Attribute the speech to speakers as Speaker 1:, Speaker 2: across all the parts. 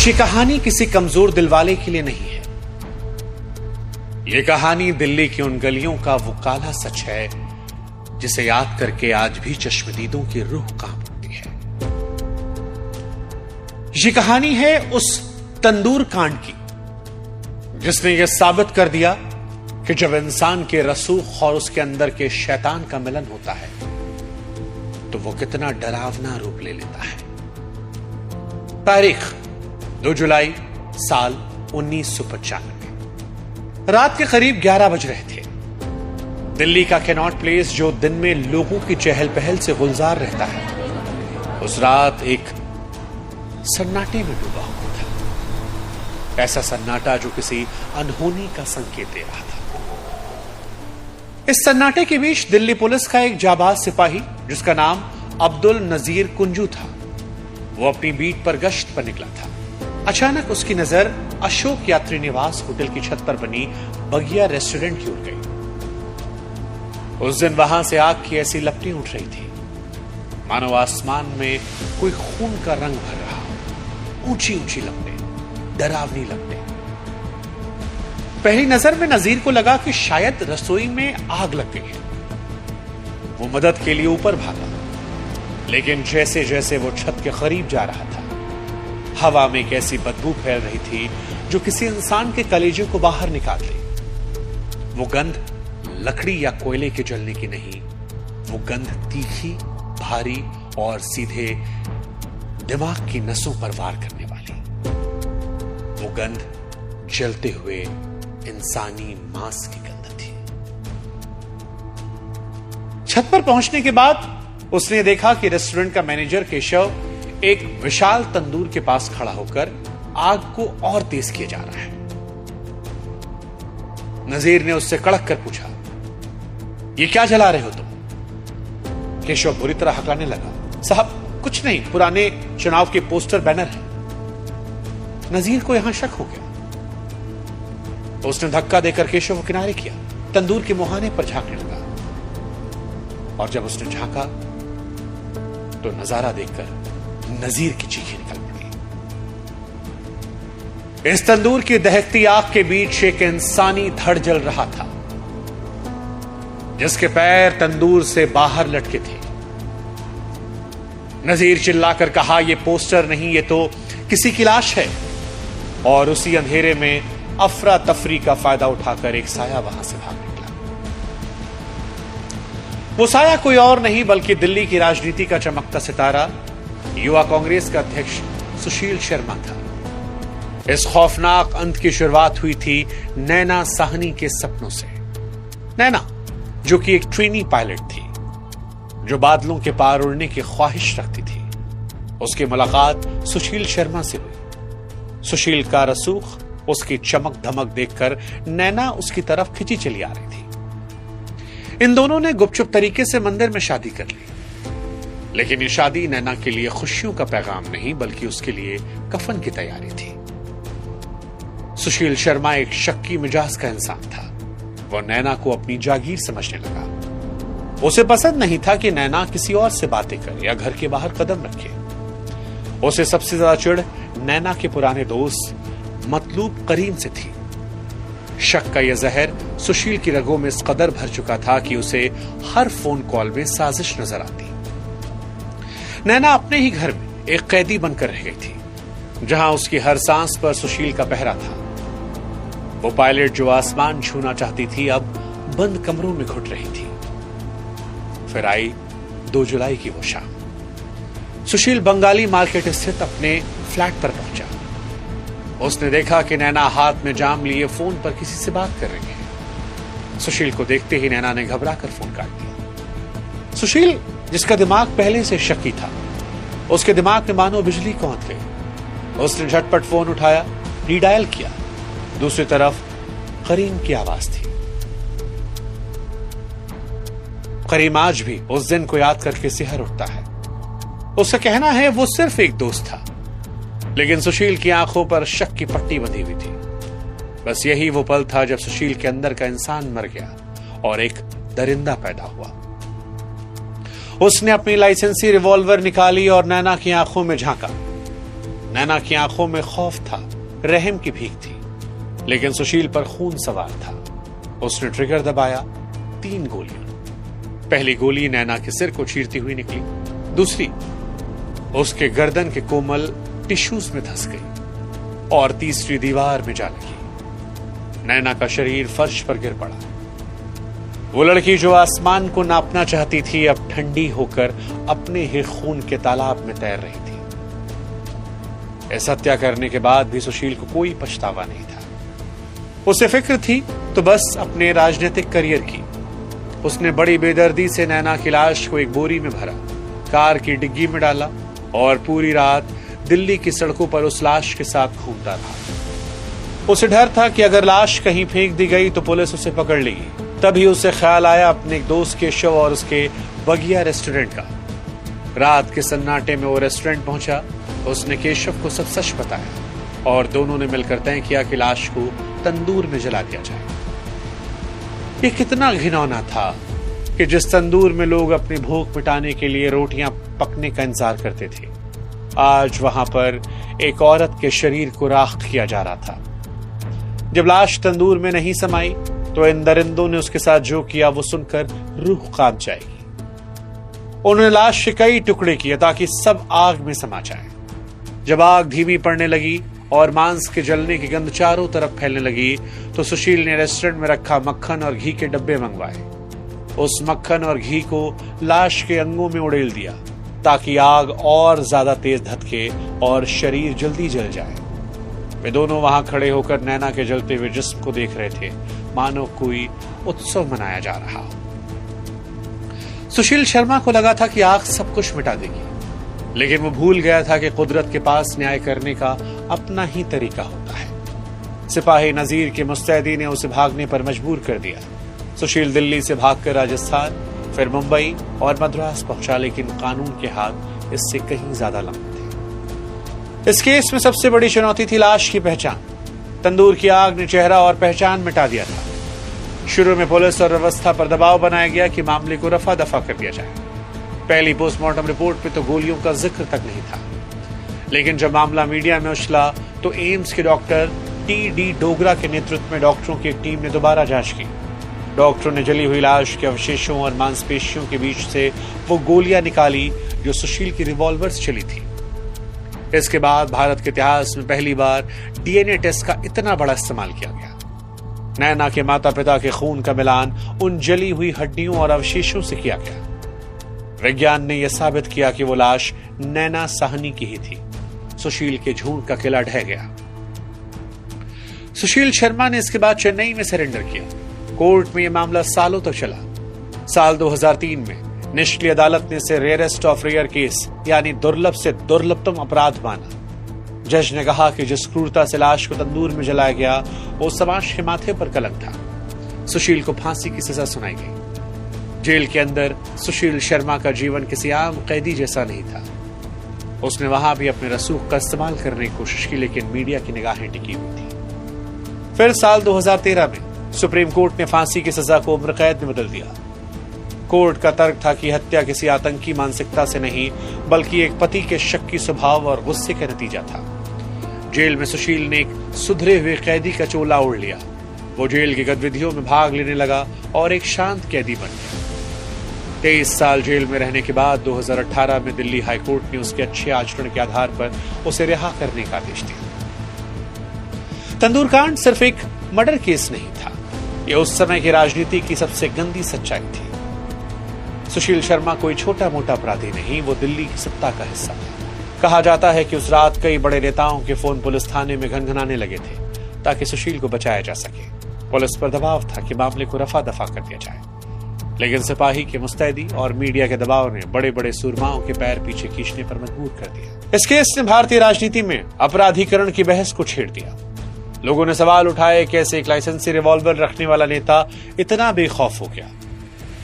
Speaker 1: ये कहानी किसी कमजोर दिल वाले के लिए नहीं है। ये कहानी दिल्ली की उन गलियों का वो काला सच है जिसे याद करके आज भी चश्मदीदों की रूह कांप उठती है। ये कहानी है उस तंदूर कांड की जिसने यह साबित कर दिया कि जब इंसान के रसूख और उसके अंदर के शैतान का मिलन होता है तो वो कितना डरावना रूप ले लेता है। तारीख 2 जुलाई साल 1995। रात के करीब 11 बज रहे थे। दिल्ली का कैनॉट प्लेस जो दिन में लोगों की चहल पहल से गुलजार रहता है, उस रात एक सन्नाटे में डूबा हुआ था। ऐसा सन्नाटा जो किसी अनहोनी का संकेत दे रहा था। इस सन्नाटे के बीच दिल्ली पुलिस का एक जाबाज सिपाही जिसका नाम अब्दुल नजीर कुंजू था, वो अपनी बीट पर गश्त पर निकला था। अचानक उसकी नजर अशोक यात्री निवास होटल की छत पर बनी बगिया रेस्टोरेंट की ओर गई। उस दिन वहां से आग की ऐसी लपटें उठ रही थी मानो आसमान में कोई खून का रंग भर रहा। ऊंची ऊंची लपटें, डरावनी लपटें। पहली नजर में नजीर को लगा कि शायद रसोई में आग लग गई है। वो मदद के लिए ऊपर भागा, लेकिन जैसे जैसे वो छत के करीब जा रहा था, हवा में एक ऐसी बदबू फैल रही थी जो किसी इंसान के कलेजे को बाहर निकाल दे। वो गंध लकड़ी या कोयले के जलने की नहीं, वो गंध तीखी, भारी और सीधे दिमाग की नसों पर वार करने वाली। वो गंध जलते हुए इंसानी मांस की गंध थी। छत पर पहुंचने के बाद उसने देखा कि रेस्टोरेंट का मैनेजर केशव एक विशाल तंदूर के पास खड़ा होकर आग को और तेज किया जा रहा है। नजीर ने उससे कड़क कर पूछा, ये क्या जला रहे हो तुम? केशव बुरी तरह हकलाने लगा, साहब कुछ नहीं, पुराने चुनाव के पोस्टर बैनर हैं। नजीर को यहां शक हो गया। उसने धक्का देकर केशव को किनारे किया, तंदूर के मुहाने पर झांकने लगा। और जब उसने झांका तो नजारा देखकर नजीर की चीखें निकल पड़ी। इस तंदूर की दहकती आग के बीच एक इंसानी धड़ जल रहा था जिसके पैर तंदूर से बाहर लटके थे। नजीर चिल्लाकर कहा, यह पोस्टर नहीं, ये तो किसी की लाश है। और उसी अंधेरे में अफरा तफरी का फायदा उठाकर एक साया वहां से भाग निकला। वो साया कोई और नहीं बल्कि दिल्ली की राजनीति का चमकता सितारा, युवा कांग्रेस का अध्यक्ष सुशील शर्मा था। इस खौफनाक अंत की शुरुआत हुई थी नैना साहनी के सपनों से। नैना जो कि एक ट्रेनी पायलट थी, जो बादलों के पार उड़ने की ख्वाहिश रखती थी। उसकी मुलाकात सुशील शर्मा से हुई। सुशील का रसूख, उसकी चमक धमक देखकर नैना उसकी तरफ खिंची चली आ रही थी। इन दोनों ने गुपचुप तरीके से मंदिर में शादी कर ली, लेकिन ये शादी नैना के लिए खुशियों का पैगाम नहीं बल्कि उसके लिए कफन की तैयारी थी। सुशील शर्मा एक शक्की मिजाज का इंसान था। वो नैना को अपनी जागीर समझने लगा। उसे पसंद नहीं था कि नैना किसी और से बातें करे या घर के बाहर कदम रखे। उसे सबसे ज्यादा चिढ़ नैना के पुराने दोस्त मतलूब करीम से थी। शक का यह जहर सुशील की रगों में इस कदर भर चुका था कि उसे हर फोन कॉल में साजिश नजर आती। नैना अपने ही घर में एक कैदी बनकर रह गई थी, जहां उसकी हर सांस पर सुशील का पहरा था। वो पायलट जो आसमान छूना चाहती थी, अब बंद कमरों में घुट रही थी। फिर आई 2 जुलाई की वो शाम। सुशील बंगाली मार्केट स्थित अपने फ्लैट पर पहुंचा। उसने देखा कि नैना हाथ में जाम लिए फोन पर किसी से बात कर रही है। सुशील को देखते ही नैना ने घबराकर फोन काट दिया। सुशील, जिसका दिमाग पहले से शक्की था, उसके दिमाग में मानो बिजली कौंध गई। उसने झटपट फोन उठाया, रीडायल किया। दूसरी तरफ करीम की आवाज थी। करीम आज भी उस दिन को याद करके सिहर उठता है। उसका कहना है वो सिर्फ एक दोस्त था, लेकिन सुशील की आंखों पर शक की पट्टी बंधी हुई थी। बस यही वो पल था जब सुशील के अंदर का इंसान मर गया और एक दरिंदा पैदा हुआ। उसने अपनी लाइसेंसी रिवॉल्वर निकाली और नैना की आंखों में झांका। नैना की आंखों में खौफ था, रहम की भीख थी, लेकिन सुशील पर खून सवार था। उसने ट्रिगर दबाया। 3 गोलियां। पहली गोली नैना के सिर को चीरती हुई निकली, दूसरी उसके गर्दन के कोमल टिश्यूज में धंस गई और तीसरी दीवार में जा लगी। नैना का शरीर फर्श पर गिर पड़ा। वो लड़की जो आसमान को नापना चाहती थी, अब ठंडी होकर अपने ही खून के तालाब में तैर रही थी। इस हत्या करने के बाद भी सुशील को कोई पछतावा नहीं था। उसे फिक्र थी तो बस अपने राजनीतिक करियर की। उसने बड़ी बेदर्दी से नैना की लाश को एक बोरी में भरा, कार की डिग्गी में डाला और पूरी रात दिल्ली की सड़कों पर उस लाश के साथ घूमता रहा। उसे डर था कि अगर लाश कहीं फेंक दी गई तो पुलिस उसे पकड़ लेगी। तभी उसे ख्याल आया अपने एक दोस्त के शव और उसके बगिया रेस्टोरेंट का। रात के सन्नाटे में वो रेस्टोरेंट पहुंचा। उसने केशव को सब सच बताया और दोनों ने मिलकर तय किया कि लाश को तंदूर में जला दिया जाए। ये कितना घिनौना था कि जिस तंदूर में लोग अपनी भूख मिटाने के लिए रोटियां पकने का इंतजार करते थे, आज वहां पर एक औरत के शरीर को राख किया जा रहा था। जब लाश तंदूर में नहीं समाई तो इन दरिंदों ने उसके साथ जो किया वो सुनकर रूह कांप जाएगी। उन्होंने लाश के कई टुकड़े किए ताकि सब आग में समा जाए। जब आग धीमी पड़ने लगी और मांस के जलने की गंध चारों तरफ फैलने लगी तो सुशील ने रेस्टोरेंट में रखा मक्खन और घी के डब्बे मंगवाए। उस मक्खन और घी को लाश के अंगों में उड़ेल दिया ताकि आग और ज्यादा तेज धधके और शरीर जल्दी जल जाए। वे दोनों वहां खड़े होकर नैना के जलते हुए जिस्म को देख रहे थे, मानो कोई उत्सव मनाया जा रहा हो। सुशील शर्मा को लगा था कि आग सब कुछ मिटा देगी, लेकिन वो भूल गया था कि कुदरत के पास न्याय करने का अपना ही तरीका होता है। सिपाही नजीर की मुस्तैदी ने उसे भागने पर मजबूर कर दिया। सुशील दिल्ली से भागकर राजस्थान, फिर मुंबई और मद्रास पहुंचा, लेकिन कानून के हाथ इससे कहीं ज्यादा लंबे थे। इस केस में सबसे बड़ी चुनौती थी लाश की पहचान। तंदूर की आग ने चेहरा और पहचान मिटा दिया था। शुरू में पुलिस और व्यवस्था पर दबाव बनाया गया कि मामले को रफा दफा कर दिया जाए। पहली पोस्टमार्टम रिपोर्ट में तो गोलियों का जिक्र तक नहीं था, लेकिन जब मामला मीडिया में उछला तो एम्स के डॉक्टर टी.डी. डोगरा के नेतृत्व में डॉक्टरों की एक टीम ने दोबारा जांच की। डॉक्टरों ने जली हुई लाश के अवशेषों और मांसपेशियों के बीच से वो गोलियां निकाली जो सुशील की रिवॉल्वर से चली थी। इसके बाद भारत के इतिहास में पहली बार डीएनए टेस्ट का इतना बड़ा इस्तेमाल किया गया। नैना के माता पिता के खून का मिलान उन जली हुई हड्डियों और अवशेषों से किया गया। विज्ञान ने यह साबित किया कि वो लाश नैना साहनी की ही थी। सुशील के झूठ का किला ढह गया। सुशील शर्मा ने इसके बाद चेन्नई में सरेंडर किया। कोर्ट में यह मामला सालों तक चला। साल 2003 में निचली अदालत ने इसे रेयरेस्ट ऑफ रेयर केस यानी दुर्लभ से दुर्लभतम अपराध माना। जज ने कहा कि जिस क्रूरता से लाश को तंदूर में जलाया गया वो समाज के माथे पर कलंक था। सुशील को फांसी की सजा सुनाई गई। जेल के अंदर सुशील शर्मा का जीवन किसी आम कैदी जैसा नहीं था। उसने वहां भी अपने रसूख का इस्तेमाल करने की कोशिश की, लेकिन मीडिया की निगाहें टिकी हुई थी। फिर साल 2013 में सुप्रीम कोर्ट ने फांसी की सजा को उम्र कैद में बदल दिया। कोर्ट का तर्क था कि हत्या किसी आतंकी मानसिकता से नहीं, बल्कि एक पति के शक्की स्वभाव और गुस्से का नतीजा था। जेल में सुशील ने एक सुधरे हुए कैदी का चोला ओढ़ लिया। वो जेल की गतिविधियों में भाग लेने लगा और एक शांत कैदी बन गया। 23 साल जेल में रहने के बाद 2018 में दिल्ली हाईकोर्ट ने उसके अच्छे आचरण के आधार पर उसे रिहा करने का आदेश दिया। तंदूर कांड सिर्फ एक मर्डर केस नहीं था, यह उस समय की राजनीति की सबसे गंदी सच्चाई थी। सुशील शर्मा कोई छोटा मोटा अपराधी नहीं, वो दिल्ली की सत्ता का हिस्सा था। कहा जाता है कि उस रात कई बड़े नेताओं के फोन पुलिस थाने में घनघनाने लगे थे ताकि सुशील को बचाया जा सके। पुलिस पर दबाव था कि मामले को रफा दफा कर दिया जाए, लेकिन सिपाही की मुस्तैदी और मीडिया के दबाव ने बड़े बड़े सूरमाओं के पैर पीछे खींचने पर मजबूर कर दिया। इस केस ने भारतीय राजनीति में अपराधीकरण की बहस को छेड़ दिया। लोगों ने सवाल उठाए कि ऐसे एक लाइसेंसी रिवॉल्वर रखने वाला नेता इतना बेखौफ हो गया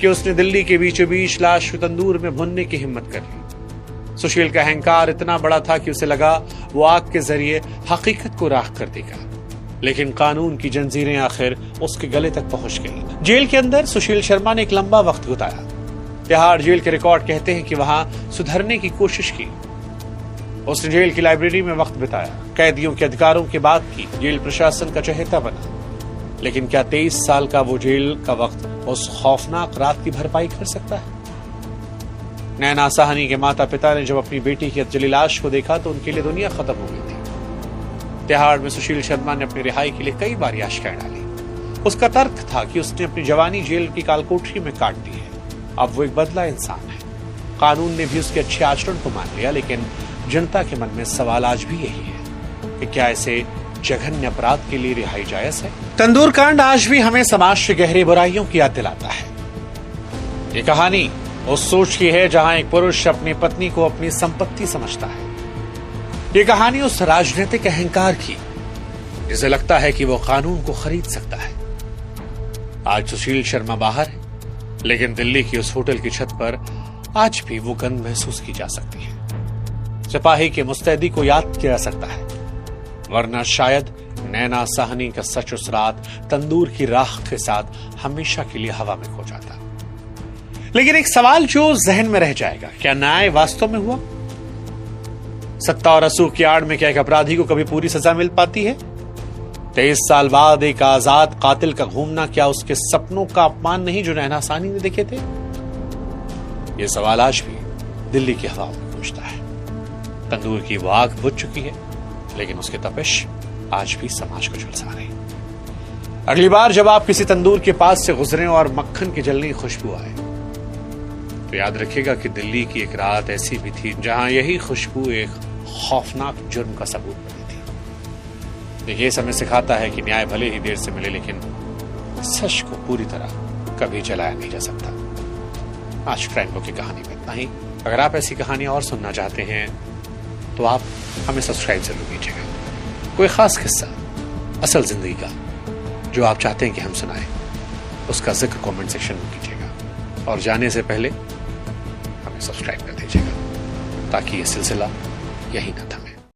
Speaker 1: कि उसने दिल्ली के बीचों बीच लाश को तंदूर में भुनने की हिम्मत कर ली। सुशील का अहंकार इतना बड़ा था कि उसे लगा वो आग के जरिए हकीकत को राख कर देगा, लेकिन कानून की जंजीरें आखिर उसके गले तक पहुंच गई। जेल के अंदर सुशील शर्मा ने एक लंबा वक्त गुजारा। तिहाड़ जेल के रिकॉर्ड कहते हैं कि वहां सुधरने की कोशिश की, उसने जेल की लाइब्रेरी में वक्त बिताया, कैदियों के अधिकारों की बात की, जेल प्रशासन का चहेता बना। लेकिन क्या 23 साल का वो जेल का वक्त उस खौफनाक रात की भरपाई कर सकता है? नैना साहनी के माता पिता ने जब अपनी बेटी की जली लाश को देखा तो उनके लिए दुनिया खत्म हो गई थी। तिहाड़ में सुशील शर्मा ने अपनी रिहाई के लिए कई बार याचिकाएं डाली। उसका तर्क था कि उसने अपनी जवानी जेल की कालकोठरी में काट दी है। अब वो एक बदला इंसान है। कानून ने भी उसके अच्छे आचरण को मान लिया, लेकिन जनता के मन में सवाल आज भी यही है कि क्या ऐसे जघन्य अपराध के लिए रिहाई जायज है? तंदूर कांड आज भी हमें समाज की गहरी बुराइयों की याद दिलाता है। ये कहानी उस सोच की है जहां एक पुरुष अपनी पत्नी को अपनी संपत्ति समझता है। ये कहानी उस राजनीतिक अहंकार की जिसे लगता है कि वो कानून को खरीद सकता है। आज सुशील शर्मा बाहर है, लेकिन दिल्ली की उस होटल की छत पर आज भी वो गंध महसूस की जा सकती है। सिपाही की मुस्तैदी को याद किया जा सकता है, वरना शायद नैना साहनी का सच उस रात तंदूर की राख के साथ हमेशा के लिए हवा में खो जाता। लेकिन एक सवाल जो जहन में रह जाएगा, क्या न्याय वास्तव में हुआ? सत्ता और असूख की आड़ में क्या एक अपराधी को कभी पूरी सजा मिल पाती है? 23 साल बाद एक आजाद कातिल का घूमना क्या उसके सपनों का अपमान नहीं जो नैना साहनी ने देखे थे? यह सवाल आज भी दिल्ली की हवा में गूंजता है। तंदूर की वो आग बुझ चुकी है, लेकिन उसकी तपिश आज भी समाज को झुलसा रही। अगली बार जब आप किसी तंदूर के पास से गुजरें और मक्खन की जलनी खुशबू आए, तो याद रखिएगा कि दिल्ली की एक रात ऐसी भी थी जहां यही खुशबू एक खौफनाक जुर्म का सबूत बनी थी। देखिए, समय सिखाता है कि न्याय भले ही देर से मिले, लेकिन सच को पूरी तरह कभी जलाया नहीं जा सकता। आज क्राइम बुक की कहानी में इतना ही। अगर आप ऐसी कहानियां और सुनना चाहते हैं तो आप हमें सब्सक्राइब जरूर कीजिएगा। कोई खास किस्सा असल जिंदगी का जो आप चाहते हैं कि हम सुनाएं, उसका जिक्र कमेंट सेक्शन में कीजिएगा। और जाने से पहले हमें सब्सक्राइब कर दीजिएगा ताकि ये सिलसिला यही न थमे।